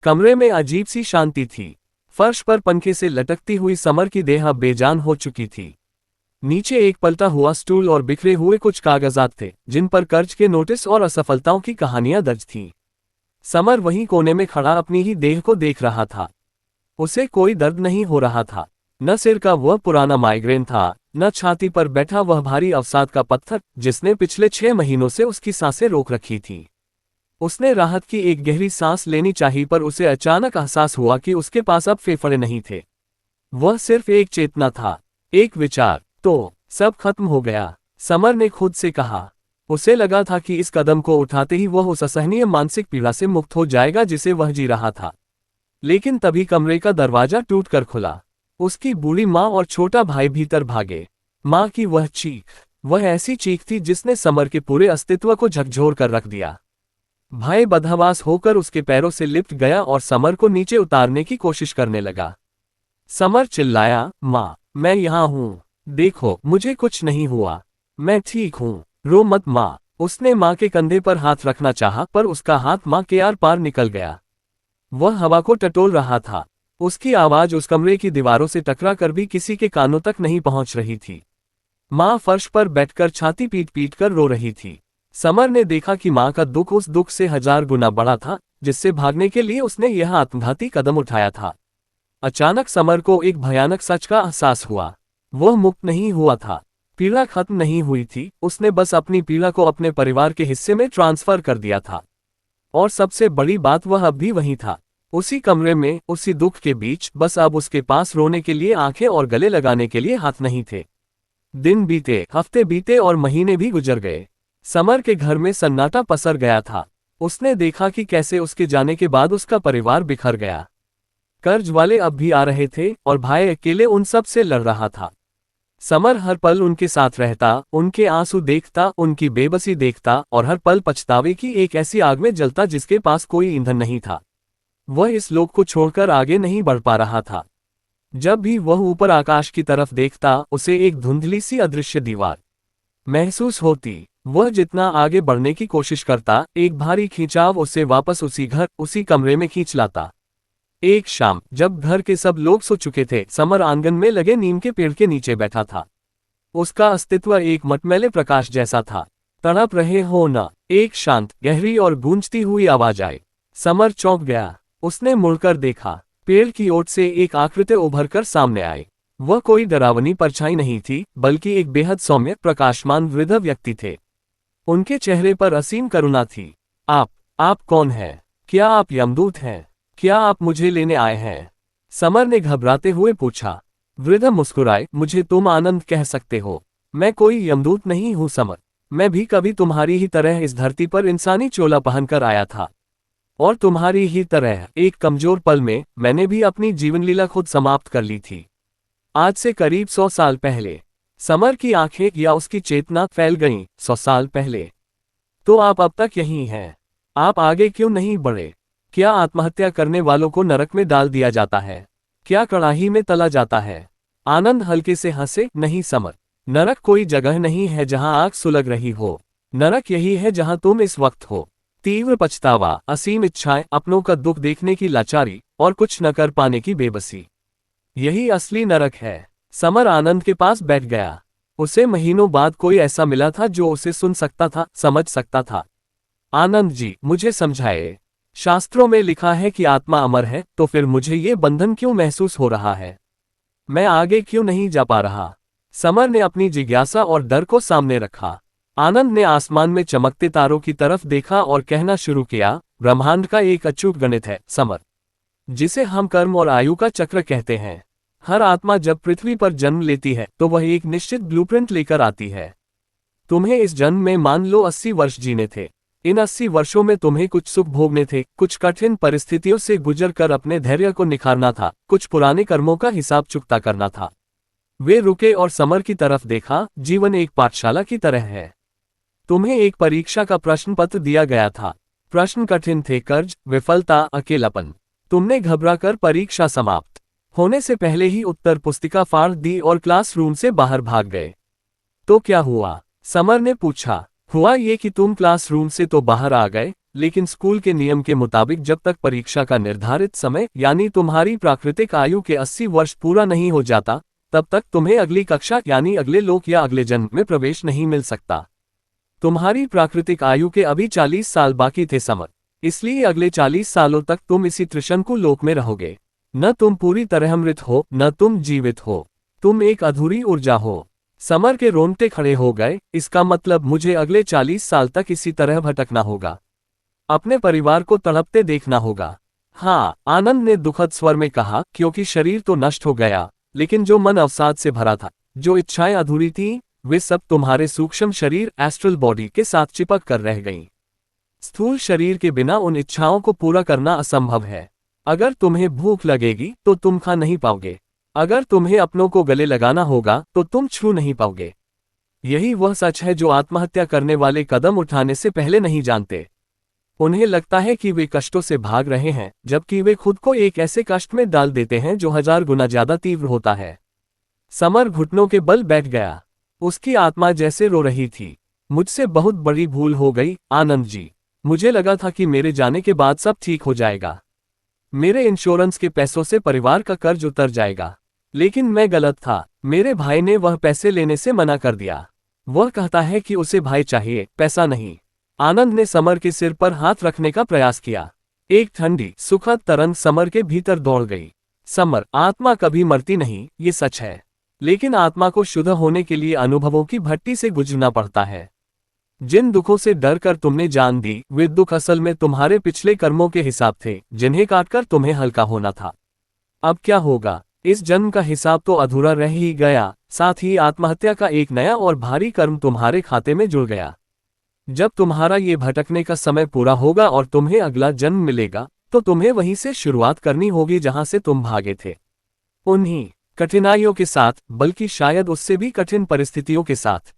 कमरे में अजीब सी शांति थी। फर्श पर पंखे से लटकती हुई समर की देह अब बेजान हो चुकी थी। नीचे एक पलटा हुआ स्टूल और बिखरे हुए कुछ कागजात थे, जिन पर कर्ज के नोटिस और असफलताओं की कहानियां दर्ज थीं। समर वहीं कोने में खड़ा अपनी ही देह को देख रहा था। उसे कोई दर्द नहीं हो रहा था, न सिर का वह पुराना माइग्रेन था, न छाती पर बैठा वह भारी अवसाद का पत्थर जिसने पिछले 6 महीनों से उसकी सांसें रोक रखी थीं। उसने राहत की एक गहरी सांस लेनी चाहिए, पर उसे अचानक एहसास हुआ कि उसके पास अब फेफड़े नहीं थे। वह सिर्फ एक चेतना था, एक विचार। तो सब खत्म हो गया, समर ने खुद से कहा। उसे लगा था कि इस कदम को उठाते ही वह उस असहनीय मानसिक पीड़ा से मुक्त हो जाएगा जिसे वह जी रहा था। लेकिन तभी कमरे का दरवाजा टूटकर खुला। उसकी बूढ़ी माँ और छोटा भाई भीतर भागे। माँ की वह चीख, वह ऐसी चीख थी जिसने समर के पूरे अस्तित्व को झकझोर कर रख दिया। भाई बदहवास होकर उसके पैरों से लिपट गया और समर को नीचे उतारने की कोशिश करने लगा। समर चिल्लाया, माँ, मैं यहाँ हूँ, देखो, मुझे कुछ नहीं हुआ, मैं ठीक हूँ, रो मत माँ। उसने माँ के कंधे पर हाथ रखना चाहा, पर उसका हाथ माँ के आर पार निकल गया। वह हवा को टटोल रहा था। उसकी आवाज उस कमरे की दीवारों से टकरा कर भी किसी के कानों तक नहीं पहुंच रही थी। माँ फर्श पर बैठकर छाती पीट पीट कर रो रही थी। समर ने देखा कि माँ का दुख उस दुख से 1000 गुना बड़ा था जिससे भागने के लिए उसने यह आत्मघाती कदम उठाया था। अचानक समर को एक भयानक सच का एहसास हुआ। वह मुक्त नहीं हुआ था, पीड़ा खत्म नहीं हुई थी, उसने बस अपनी पीड़ा को अपने परिवार के हिस्से में ट्रांसफर कर दिया था। और सबसे बड़ी बात, वह अब भी वहीं था, उसी कमरे में, उसी दुख के बीच, बस अब उसके पास रोने के लिए आंखें और गले लगाने के लिए हाथ नहीं थे। दिन बीते, हफ्ते बीते और महीने भी गुजर गए। समर के घर में सन्नाटा पसर गया था। उसने देखा कि कैसे उसके जाने के बाद उसका परिवार बिखर गया। कर्ज वाले अब भी आ रहे थे और भाई अकेले उन सब से लड़ रहा था। समर हर पल उनके साथ रहता, उनके आंसू देखता, उनकी बेबसी देखता और हर पल पछतावे की एक ऐसी आग में जलता जिसके पास कोई ईंधन नहीं था। वह इस लोक को छोड़कर आगे नहीं बढ़ पा रहा था। जब भी वह ऊपर आकाश की तरफ देखता, उसे एक धुंधली सी अदृश्य दीवार महसूस होती। वह जितना आगे बढ़ने की कोशिश करता, एक भारी खिंचाव उसे वापस उसी घर, उसी कमरे में खींच लाता। एक शाम, जब घर के सब लोग सो चुके थे, समर आंगन में लगे नीम के पेड़ के नीचे बैठा था। उसका अस्तित्व एक मटमैले प्रकाश जैसा था। तड़प रहे हो ना, एक शांत, गहरी और गूंजती हुई आवाज आई। समर चौंक गया। उसने मुड़कर देखा। पेड़ की ओट से एक आकृति उभरकर सामने आई। वह कोई डरावनी परछाई नहीं थी, बल्कि एक बेहद सौम्य, प्रकाशमान वृद्ध व्यक्ति थे। उनके चेहरे पर असीम करुणा थी। आप कौन हैं? क्या आप यमदूत हैं? क्या आप मुझे लेने आए हैं? समर ने घबराते हुए पूछा। वृद्ध मुस्कुराए, मुझे तुम आनंद कह सकते हो। मैं कोई यमदूत नहीं हूँ समर। मैं भी कभी तुम्हारी ही तरह इस धरती पर इंसानी चोला पहनकर आया था। और तुम्हारी ही तरह एक कमजोर पल में मैंने भी अपनी जीवन लीला खुद समाप्त कर ली थी। आज से करीब 100 साल पहले। समर की आंखें या उसकी चेतना फैल गईं। 100 साल पहले? तो आप अब तक यहीं हैं। आप आगे क्यों नहीं बढ़े? क्या आत्महत्या करने वालों को नरक में डाल दिया जाता है? क्या कड़ाही में तला जाता है? आनंद हल्के से हंसे, नहीं समर, नरक कोई जगह नहीं है जहां आग सुलग रही हो। नरक यही है जहां तुम इस वक्त हो। तीव्र पछतावा, असीम इच्छाएं, अपनों का दुख देखने की लाचारी और कुछ न कर पाने की बेबसी, यही असली नरक है। समर आनंद के पास बैठ गया। उसे महीनों बाद कोई ऐसा मिला था जो उसे सुन सकता था, समझ सकता था। आनंद जी, मुझे समझाए। शास्त्रों में लिखा है कि आत्मा अमर है, तो फिर मुझे ये बंधन क्यों महसूस हो रहा है? मैं आगे क्यों नहीं जा पा रहा? समर ने अपनी जिज्ञासा और डर को सामने रखा। आनंद ने आसमान में चमकते तारों की तरफ देखा और कहना शुरू किया, ब्रह्मांड का एक अचूक गणित है समर, जिसे हम कर्म और आयु का चक्र कहते हैं। हर आत्मा जब पृथ्वी पर जन्म लेती है तो वह एक निश्चित ब्लूप्रिंट लेकर आती है। तुम्हें इस जन्म में मान लो 80 वर्ष जीने थे। इन 80 वर्षों में तुम्हें कुछ सुख भोगने थे, कुछ कठिन परिस्थितियों से गुजर कर अपने धैर्य को निखारना था, कुछ पुराने कर्मों का हिसाब चुकता करना था। वे रुके और समर की तरफ देखा। जीवन एक पाठशाला की तरह है। तुम्हें एक परीक्षा का प्रश्न पत्र दिया गया था। प्रश्न कठिन थे, कर्ज, विफलता, अकेलापन। तुमने घबराकर परीक्षा समाप्त होने से पहले ही उत्तर पुस्तिका फाड़ दी और क्लासरूम से बाहर भाग गए। तो क्या हुआ? समर ने पूछा। हुआ ये कि तुम क्लासरूम से तो बाहर आ गए, लेकिन स्कूल के नियम के मुताबिक जब तक परीक्षा का निर्धारित समय यानी तुम्हारी प्राकृतिक आयु के 80 वर्ष पूरा नहीं हो जाता, तब तक तुम्हें अगली कक्षा यानी अगले लोक या अगले जन्म में प्रवेश नहीं मिल सकता। तुम्हारी प्राकृतिक आयु के अभी 40 साल बाकी थे समर, इसलिए अगले 40 सालों तक तुम इसी त्रिशंकु लोक में रहोगे। न तुम पूरी तरह मृत हो, न तुम जीवित हो, तुम एक अधूरी ऊर्जा हो। समर के रोंगटे खड़े हो गए, इसका मतलब मुझे अगले 40 साल तक इसी तरह भटकना होगा, अपने परिवार को तड़पते देखना होगा। हाँ, आनंद ने दुखद स्वर में कहा, क्योंकि शरीर तो नष्ट हो गया, लेकिन जो मन अवसाद से भरा था, जो इच्छाएं अधूरी थीं, वे सब तुम्हारे सूक्ष्म शरीर एस्ट्रल बॉडी के साथ चिपक कर रह गईं। स्थूल शरीर के बिना उन इच्छाओं को पूरा करना असंभव है। अगर तुम्हें भूख लगेगी तो तुम खा नहीं पाओगे, अगर तुम्हें अपनों को गले लगाना होगा तो तुम छू नहीं पाओगे। यही वह सच है जो आत्महत्या करने वाले कदम उठाने से पहले नहीं जानते। उन्हें लगता है कि वे कष्टों से भाग रहे हैं, जबकि वे खुद को एक ऐसे कष्ट में डाल देते हैं जो 1000 गुना ज्यादा तीव्र होता है। समर घुटनों के बल बैठ गया। उसकी आत्मा जैसे रो रही थी। मुझसे बहुत बड़ी भूल हो गई आनंद जी। मुझे लगा था कि मेरे जाने के बाद सब ठीक हो जाएगा, मेरे इंश्योरेंस के पैसों से परिवार का कर्ज उतर जाएगा, लेकिन मैं गलत था। मेरे भाई ने वह पैसे लेने से मना कर दिया। वह कहता है कि उसे भाई चाहिए, पैसा नहीं। आनंद ने समर के सिर पर हाथ रखने का प्रयास किया। एक ठंडी सुखद तरंग समर के भीतर दौड़ गई। समर, आत्मा कभी मरती नहीं, ये सच है, लेकिन आत्मा को शुद्ध होने के लिए अनुभवों की भट्टी से गुजरना पड़ता है। जिन दुखों से डर कर तुमने जान दी, वे दुख असल में तुम्हारे पिछले कर्मों के हिसाब थे, जिन्हें काटकर तुम्हें हल्का होना था। अब क्या होगा? इस जन्म का हिसाब तो अधूरा रह ही गया, साथ ही आत्महत्या का एक नया और भारी कर्म तुम्हारे खाते में जुड़ गया। जब तुम्हारा ये भटकने का समय पूरा होगा और तुम्हें अगला जन्म मिलेगा, तो तुम्हें वहीं से शुरुआत करनी होगी जहां से तुम भागे थे। उन्हीं कठिनाइयों के साथ, बल्कि शायद उससे भी कठिन परिस्थितियों के साथ।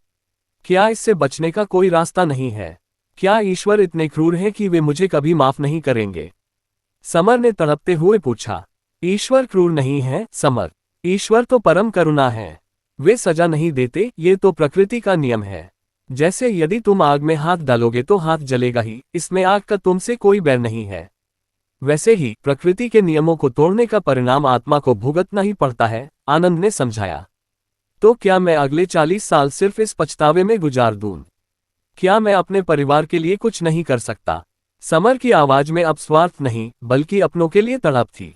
क्या इससे बचने का कोई रास्ता नहीं है? क्या ईश्वर इतने क्रूर हैं कि वे मुझे कभी माफ नहीं करेंगे? समर ने तड़पते हुए पूछा। ईश्वर क्रूर नहीं है समर, ईश्वर तो परम करुणा है। वे सजा नहीं देते, ये तो प्रकृति का नियम है। जैसे यदि तुम आग में हाथ डालोगे तो हाथ जलेगा ही, इसमें आग का तुमसे कोई बैर नहीं है। वैसे ही प्रकृति के नियमों को तोड़ने का परिणाम आत्मा को भुगतना ही पड़ता है, आनंद ने समझाया। तो क्या मैं अगले 40 साल सिर्फ इस पछतावे में गुजार दूं? क्या मैं अपने परिवार के लिए कुछ नहीं कर सकता? समर की आवाज में अब स्वार्थ नहीं, बल्कि अपनों के लिए तड़प थी।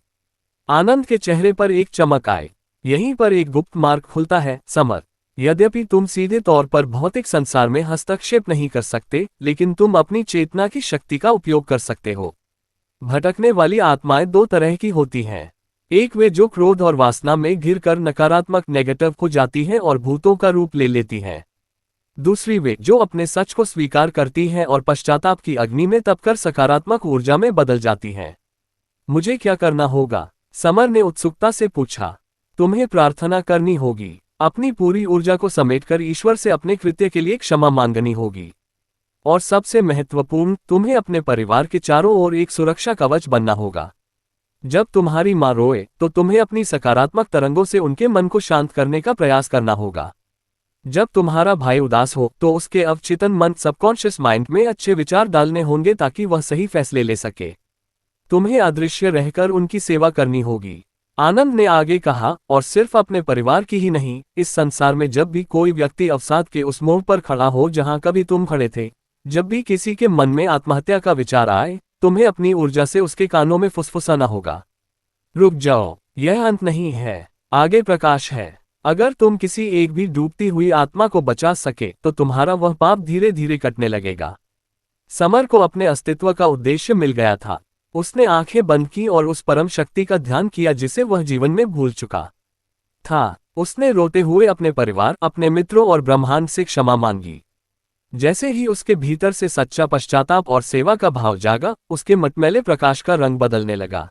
आनंद के चेहरे पर एक चमक आई। यहीं पर एक गुप्त मार्ग खुलता है समर। यद्यपि तुम सीधे तौर पर भौतिक संसार में हस्तक्षेप नहीं कर सकते, लेकिन तुम अपनी चेतना की शक्ति का उपयोग कर सकते हो। भटकने वाली आत्माएं दो तरह की होती हैं। एक वे जो क्रोध और वासना में घिर कर नकारात्मक नेगेटिव हो जाती हैं और भूतों का रूप ले लेती हैं। दूसरी वे जो अपने सच को स्वीकार करती हैं और पश्चाताप की अग्नि में तपकर सकारात्मक ऊर्जा में बदल जाती हैं। मुझे क्या करना होगा? समर ने उत्सुकता से पूछा। तुम्हें प्रार्थना करनी होगी, अपनी पूरी ऊर्जा को समेटकर ईश्वर से अपने कृत्य के लिए क्षमा मांगनी होगी। और सबसे महत्वपूर्ण, तुम्हें अपने परिवार के चारों ओर एक सुरक्षा कवच बनना होगा। जब तुम्हारी मां रोए तो तुम्हें अपनी सकारात्मक तरंगों से उनके मन को शांत करने का प्रयास करना होगा। जब तुम्हारा भाई उदास हो तो उसके अवचेतन मन सबकॉन्शियस माइंड में अच्छे विचार डालने होंगे ताकि वह सही फैसले ले सके। तुम्हें अदृश्य रहकर उनकी सेवा करनी होगी, आनंद ने आगे कहा, और सिर्फ अपने परिवार की ही नहीं, इस संसार में जब भी कोई व्यक्ति अवसाद के उस मोड़ पर खड़ा हो जहां कभी तुम खड़े थे, जब भी किसी के मन में आत्महत्या का विचार आए, तुम्हें अपनी ऊर्जा से उसके कानों में फुसफुसाना होगा। रुक जाओ, यह अंत नहीं है, आगे प्रकाश है। अगर तुम किसी एक भी डूबती हुई आत्मा को बचा सके तो तुम्हारा वह पाप धीरे धीरे कटने लगेगा। समर को अपने अस्तित्व का उद्देश्य मिल गया था। उसने आंखें बंद की और उस परम शक्ति का ध्यान किया जिसे वह जीवन में भूल चुका था। उसने रोते हुए अपने परिवार, अपने मित्रों और ब्रह्मांड से क्षमा मांगी। जैसे ही उसके भीतर से सच्चा पश्चाताप और सेवा का भाव जागा, उसके मटमैले प्रकाश का रंग बदलने लगा।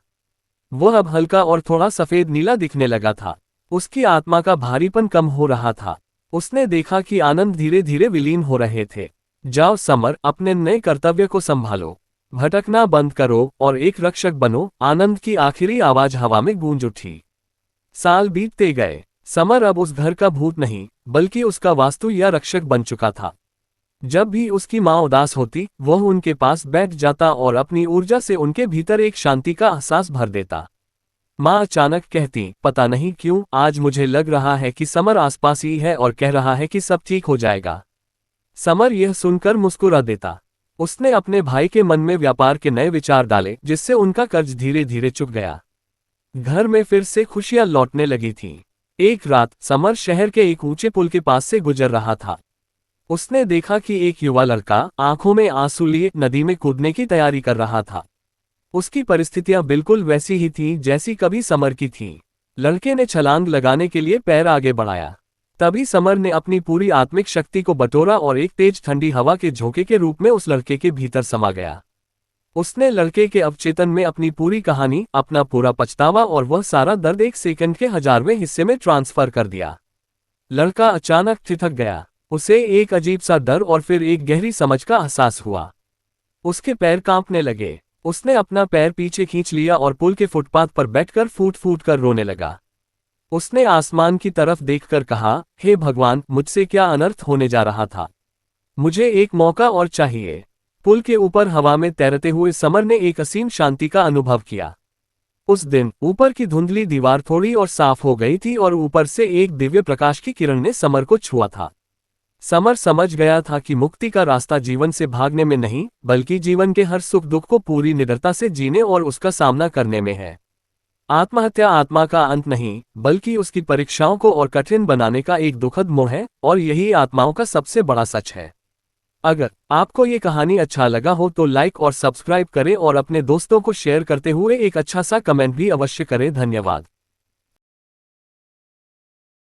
वह अब हल्का और थोड़ा सफेद नीला दिखने लगा था। उसकी आत्मा का भारीपन कम हो रहा था। उसने देखा कि आनंद धीरे धीरे विलीन हो रहे थे। जाओ समर, अपने नए कर्तव्य को संभालो, भटकना बंद करो और एक रक्षक बनो, आनंद की आखिरी आवाज हवा में गूंज उठी। साल बीतते गए। समर अब उस घर का भूत नहीं, बल्कि उसका वास्तु या रक्षक बन चुका था। जब भी उसकी माँ उदास होती, वह उनके पास बैठ जाता और अपनी ऊर्जा से उनके भीतर एक शांति का एहसास भर देता। माँ अचानक कहती, पता नहीं क्यों आज मुझे लग रहा है कि समर आसपास ही है और कह रहा है कि सब ठीक हो जाएगा। समर यह सुनकर मुस्कुरा देता। उसने अपने भाई के मन में व्यापार के नए विचार डाले, जिससे उनका कर्ज धीरे धीरे चुक गया। घर में फिर से खुशियां लौटने लगी थीं। एक रात समर शहर के एक ऊंचे पुल के पास से गुजर रहा था। उसने देखा कि एक युवा लड़का आंखों में आंसू लिए नदी में कूदने की तैयारी कर रहा था। उसकी परिस्थितियां बिल्कुल वैसी ही थीं जैसी कभी समर की थीं। लड़के ने छलांग लगाने के लिए पैर आगे बढ़ाया। तभी समर ने अपनी पूरी आत्मिक शक्ति को बटोरा और एक तेज ठंडी हवा के झोंके के रूप में उस लड़के के भीतर समा गया। उसने लड़के के अवचेतन में अपनी पूरी कहानी, अपना पूरा पछतावा और वह सारा दर्द एक सेकंड के 1000वें हिस्से में ट्रांसफर कर दिया। लड़का अचानक ठिठक गया। उसे एक अजीब सा डर और फिर एक गहरी समझ का एहसास हुआ। उसके पैर कांपने लगे। उसने अपना पैर पीछे खींच लिया और पुल के फुटपाथ पर बैठकर फूट फूट कर रोने लगा। उसने आसमान की तरफ देखकर कहा, हे भगवान, मुझसे क्या अनर्थ होने जा रहा था। मुझे एक मौका और चाहिए। पुल के ऊपर हवा में तैरते हुए समर ने एक असीम शांति का अनुभव किया। उस दिन ऊपर की धुंधली दीवार थोड़ी और साफ हो गई थी और ऊपर से एक दिव्य प्रकाश की किरण ने समर को छुआ था। समर समझ गया था कि मुक्ति का रास्ता जीवन से भागने में नहीं, बल्कि जीवन के हर सुख दुख को पूरी निडरता से जीने और उसका सामना करने में है। आत्महत्या आत्मा का अंत नहीं, बल्कि उसकी परीक्षाओं को और कठिन बनाने का एक दुखद मोह है, और यही आत्माओं का सबसे बड़ा सच है। अगर आपको ये कहानी अच्छा लगा हो तो लाइक और सब्सक्राइब करें और अपने दोस्तों को शेयर करते हुए एक अच्छा सा कमेंट भी अवश्य करें। धन्यवाद।